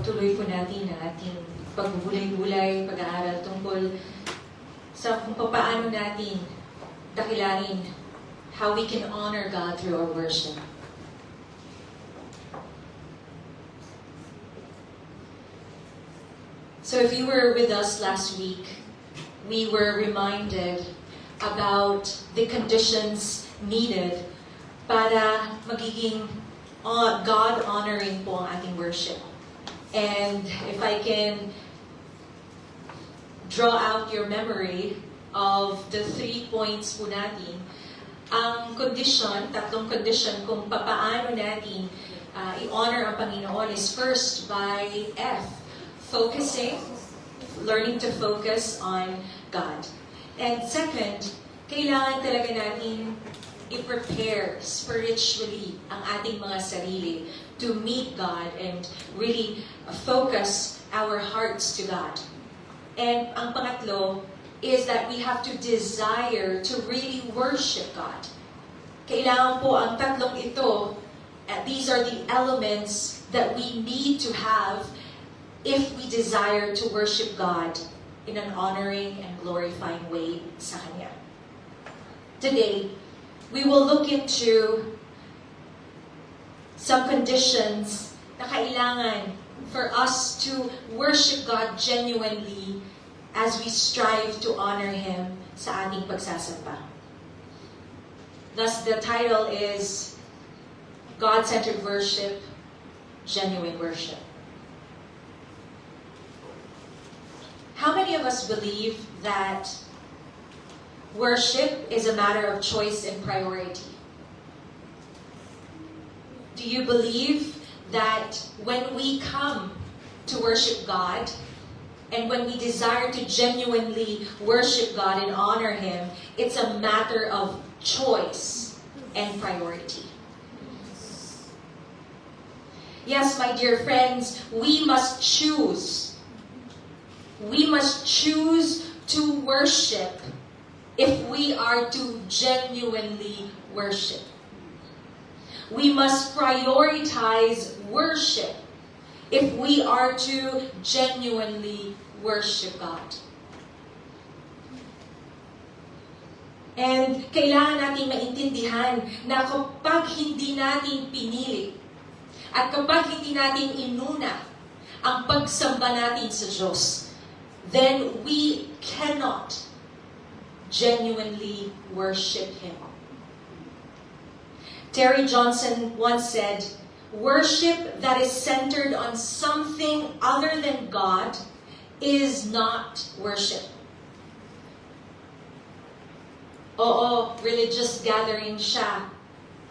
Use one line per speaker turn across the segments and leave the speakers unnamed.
pagtuloy po natin ang ating pagbubulay-bulay, pag-aaral tungkol sa kung paano natin dakilain how we can honor God through our worship. So if you were with us last week, we were reminded about the conditions needed para magiging God-honoring po ang ating worship. And if I can draw out your memory of the 3 points po natin, ang condition, tatlong condition kung paano natin i-honor ang Panginoon is first by F, focusing, learning to focus on God. And second, kailangan talaga natin i-prepare spiritually ang ating mga sarili to meet God and really focus our hearts to God. And ang pangatlo is that we have to desire to really worship God. Kailangan po ang tatlong ito, these are the elements that we need to have if we desire to worship God in an honoring and glorifying way sa Kanya. Today, we will look into some conditions na kailangan for us to worship God genuinely as we strive to honor Him sa ating pagsasamba. Thus, the title is God-Centered Worship, Genuine Worship. How many of us believe that worship is a matter of choice and priority? Do you believe that when we come to worship God, and when we desire to genuinely worship God and honor Him, it's a matter of choice and priority? Yes, my dear friends, we must choose. We must choose to worship if we are to genuinely worship. We must prioritize worship if we are to genuinely worship God. And kailangan natin maintindihan na kapag hindi natin pinili at kapag hindi natin inuna ang pagsamba natin sa Diyos, then we cannot genuinely worship Him. Terry Johnson once said, "Worship that is centered on something other than God is not worship." Oo, religious gathering siya.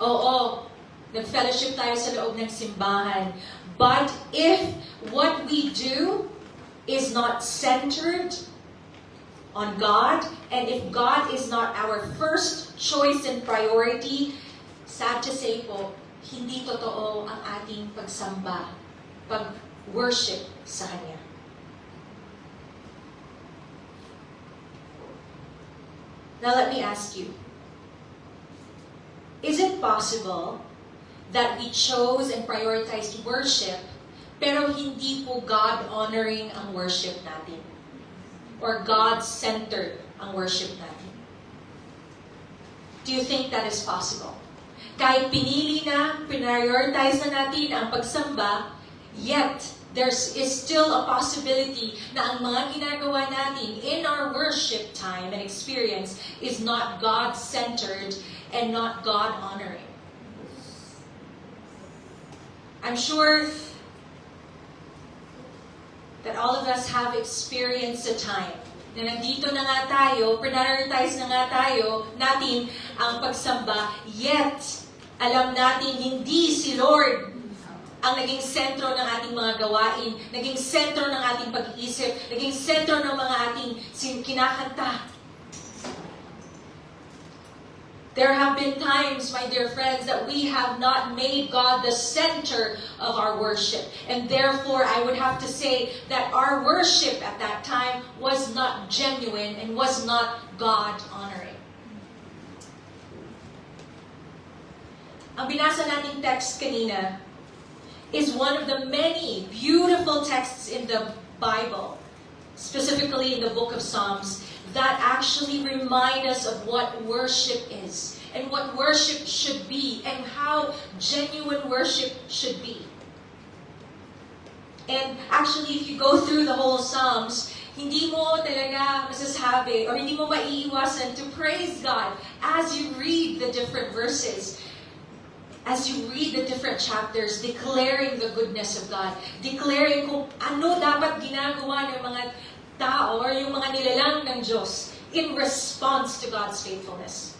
Oo, nag-fellowship tayo sa loob ng simbahan. But if what we do is not centered on God, and if God is not our first choice and priority, sad to say po, hindi totoo ang ating pagsamba, pag-worship sa Kanya. Now let me ask you, is it possible that we chose and prioritized worship, pero hindi po God-honoring ang worship natin? Or God-centered ang worship natin? Do you think that is possible? Kahit pinili na, prioritize na natin ang pagsamba, yet there is still a possibility na ang mga ginagawa natin in our worship time and experience is not God-centered and not God-honoring. I'm sure that all of us have experienced a time na nandito na nga tayo, prioritize na nga tayo natin ang pagsamba, yet alam natin hindi si Lord ang naging sentro ng ating mga gawain, naging sentro ng ating pag-iisip, naging sentro ng mga ating kinakanta. There have been times, my dear friends, that we have not made God the center of our worship. And therefore, I would have to say that our worship at that time was not genuine and was not God-honoring. Ang binasa nating text kanina is one of the many beautiful texts in the Bible, specifically in the book of Psalms, that actually remind us of what worship is and what worship should be and how genuine worship should be. And actually, if you go through the whole Psalms, hindi mo talaga masasabi or hindi mo maiiwasan to praise God as you read the different verses, as you read the different chapters, declaring the goodness of God, declaring kung ano dapat ginagawa ng mga tao or yung mga nilalang ng Diyos in response to God's faithfulness.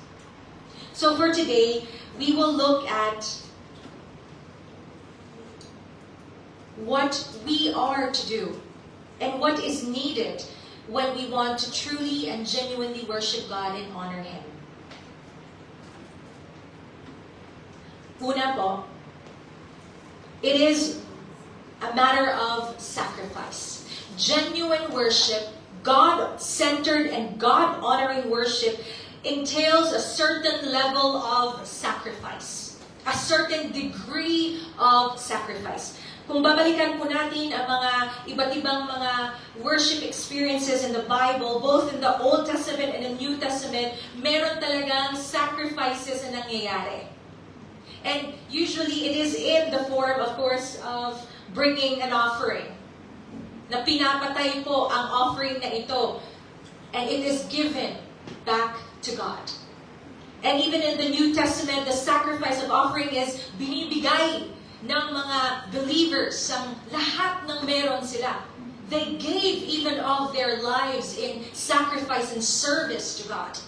So for today, we will look at what we are to do and what is needed when we want to truly and genuinely worship God and honor Him. Una po, it is a matter of sacrifice. Genuine worship, God-centered and God-honoring worship entails a certain level of sacrifice, a certain degree of sacrifice. Kung babalikan po natin ang mga iba't ibang mga worship experiences in the Bible, both in the Old Testament and the New Testament, meron talagang sacrifices na nangyayari. And usually it is in the form, of course, of bringing an offering. Na pinapatay po ang offering na ito, and it is given back to God. And even in the New Testament, the sacrifice of offering is binibigay ng mga believers ang lahat ng meron sila. They gave even of their lives in sacrifice and service to God.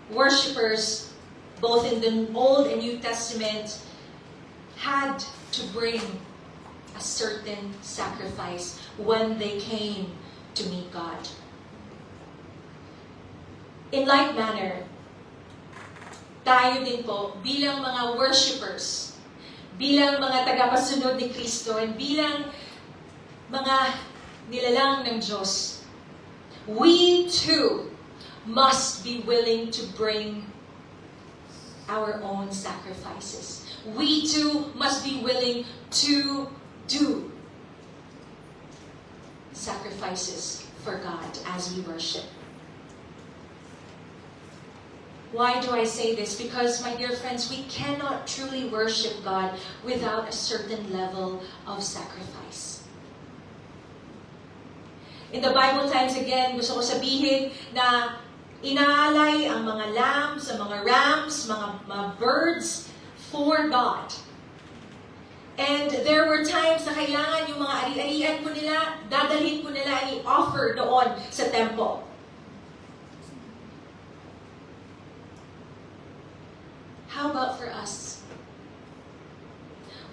Worshippers, both in the Old and New Testament, had to bring a certain sacrifice when they came to meet God. In like manner, tayo din po, bilang mga worshipers, bilang mga tagapasunod ni Kristo, and bilang mga nilalang ng Diyos, we too must be willing to bring our own sacrifices. We too must be willing to do sacrifices for God as we worship. Why do I say this? Because, my dear friends, we cannot truly worship God without a certain level of sacrifice. In the Bible times, again, gusto ko sabihin na inaalay ang mga lambs, ang mga rams, mga birds for God. And there were times na kailangan yung mga ari-arian po nila, dadalhin po nila i-offer doon sa temple. How about for us?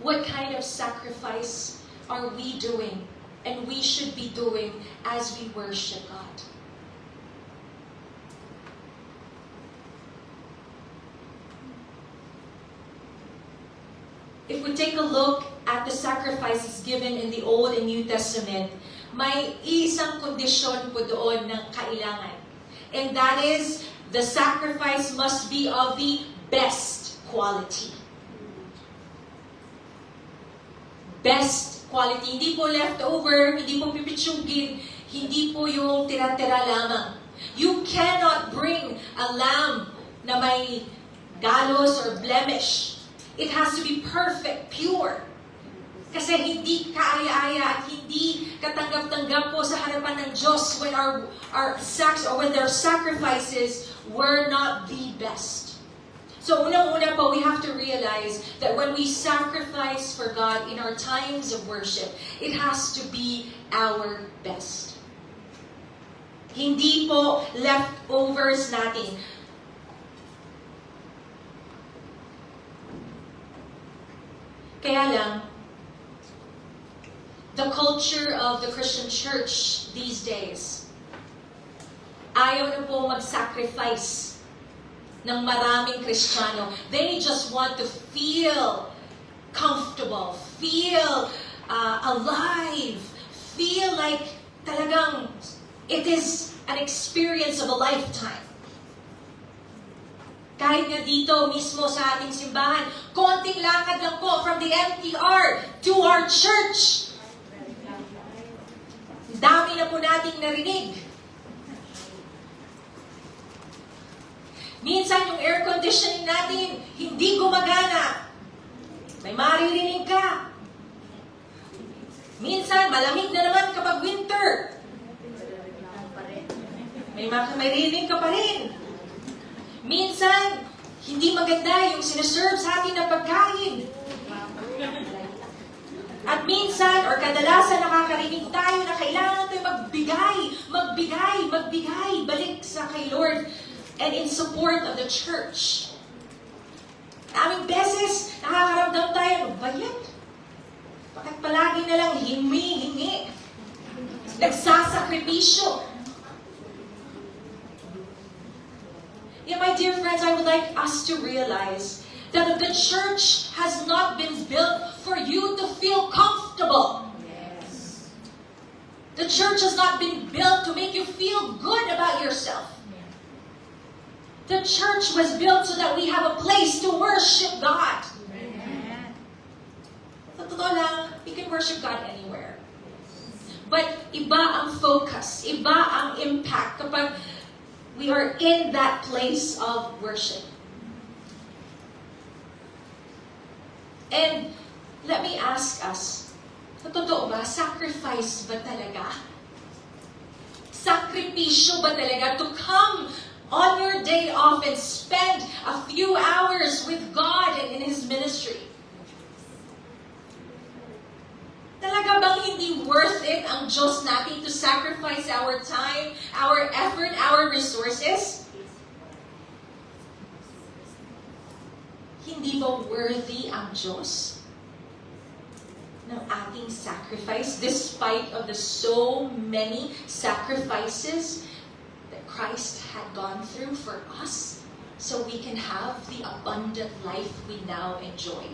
What kind of sacrifice are we doing and we should be doing as we worship God? If we take a look at the sacrifices given in the Old and New Testament, may isang kondisyon po doon ng kailangan. And that is, the sacrifice must be of the best quality. Best quality. Hindi po leftover, hindi po pipitsugin, hindi po yung tira-tira lamang. You cannot bring a lamb na may galos or blemish. It has to be perfect, pure. Kasi hindi kaaya-aya at hindi katanggap-tanggap po sa harapan ng Diyos when when their sacrifices were not the best. So unang-una po, we have to realize that when we sacrifice for God in our times of worship, it has to be our best. Hindi po leftovers natin. Kaya lang, the culture of the Christian church these days, ayaw na po mag-sacrifice ng maraming Kristiyano. They just want to feel comfortable, feel alive, feel like talagang it is an experience of a lifetime. Kahit nga dito mismo sa ating simbahan, konting lakad lang po from the MTR to our church. Dami na po nating narinig. Minsan yung air conditioning natin hindi gumagana. May maririnig ka. Minsan malamig na naman kapag winter. May maririnig ka pa rin. Minsan, hindi maganda yung sinaserve sa atin na pagkain. At minsan, or kadalasan nakakarinig tayo na kailangan tayo magbigay, balik sa kay Lord and in support of the church. Aming beses, nakakaramdam tayo, ano ba yan? Bakit palagi na lang hingi? Nagsasakripisyo. Yeah, my dear friends, I would like us to realize that the church has not been built for you to feel comfortable.
Yes.
The church has not been built to make you feel good about yourself. The church was built so that we have a place to worship God.
Amen.
Sa totoo lang, we can worship God anywhere. But iba ang focus, iba ang impact kapag we are in that place of worship. And let me ask us, sa totoo ba, sacrifice ba talaga? Sakripisyo ba talaga to come on your day off and spend a few hours with God and in His ministry? Talaga bang hindi worth it ang Diyos natin to sacrifice our time, our effort, our resources? Hindi ba worthy ang Diyos ng ating sacrifice despite of the so many sacrifices that Christ had gone through for us so we can have the abundant life we now enjoy?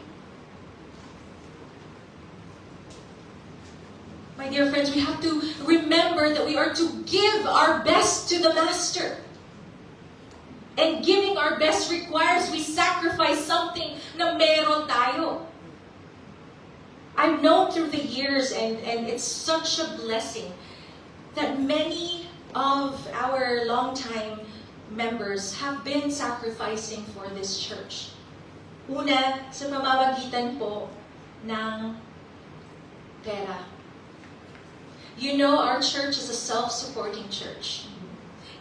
My dear friends, we have to remember that we are to give our best to the Master. And giving our best requires we sacrifice something na meron tayo. I've known through the years, and it's such a blessing, that many of our longtime members have been sacrificing for this church. Una, sa pamamagitan po ng pera. You know, our church is a self-supporting church.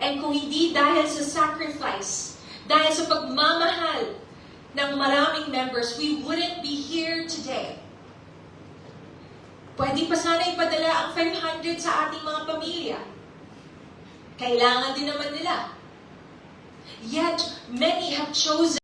And kung hindi dahil sa sacrifice, dahil sa pagmamahal ng maraming members, we wouldn't be here today. Pwede pa sana ipadala ang 500 sa ating mga pamilya. Kailangan din naman nila. Yet, many have chosen